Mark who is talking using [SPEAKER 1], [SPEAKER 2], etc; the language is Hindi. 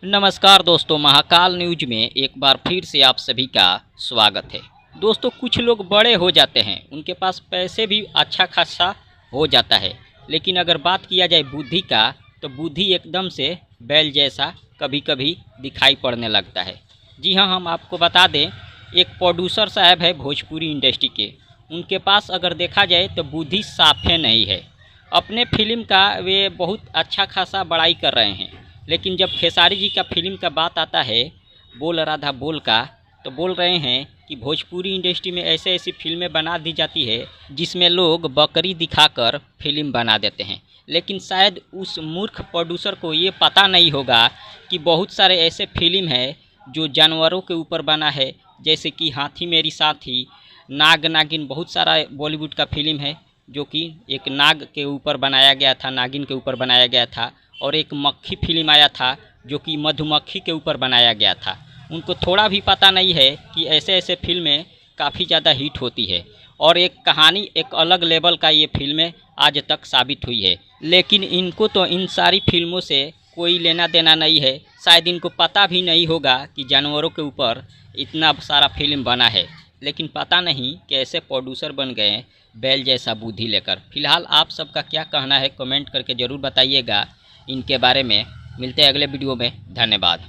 [SPEAKER 1] नमस्कार दोस्तों, महाकाल न्यूज में एक बार फिर से आप सभी का स्वागत है। दोस्तों, कुछ लोग बड़े हो जाते हैं, उनके पास पैसे भी अच्छा खासा हो जाता है, लेकिन अगर बात किया जाए बुद्धि का तो बुद्धि एकदम से बैल जैसा कभी कभी दिखाई पड़ने लगता है। जी हाँ, हम आपको बता दें, एक प्रोड्यूसर साहब है भोजपुरी इंडस्ट्री के, उनके पास अगर देखा जाए तो बुद्धि साफे नहीं है। अपने फिल्म का वे बहुत अच्छा खासा बड़ाई कर रहे हैं, लेकिन जब खेसारी जी का फिल्म का बात आता है, बोल राधा बोल का, तो बोल रहे हैं कि भोजपुरी इंडस्ट्री में ऐसे ऐसी फिल्में बना दी जाती है जिसमें लोग बकरी दिखाकर फिल्म बना देते हैं। लेकिन शायद उस मूर्ख प्रोड्यूसर को ये पता नहीं होगा कि बहुत सारे ऐसे फिल्म हैं जो जानवरों के ऊपर बना है, जैसे कि हाथी मेरी साथी, नाग नागिन। बहुत सारा बॉलीवुड का फिल्म है जो कि एक नाग के ऊपर बनाया गया था, नागिन के ऊपर बनाया गया था। और एक मक्खी फिल्म आया था जो कि मधुमक्खी के ऊपर बनाया गया था। उनको थोड़ा भी पता नहीं है कि ऐसे ऐसे फिल्में काफ़ी ज़्यादा हिट होती है और एक कहानी एक अलग लेवल का ये फिल्में आज तक साबित हुई है। लेकिन इनको तो इन सारी फिल्मों से कोई लेना देना नहीं है। शायद इनको पता भी नहीं होगा कि जानवरों के ऊपर इतना सारा फिल्म बना है, लेकिन पता नहीं कैसे प्रोड्यूसर बन गए बैल जैसा बुद्धि लेकर। फिलहाल आप सबका क्या कहना है, कमेंट करके ज़रूर बताइएगा इनके बारे में। मिलते हैं अगले वीडियो में। धन्यवाद।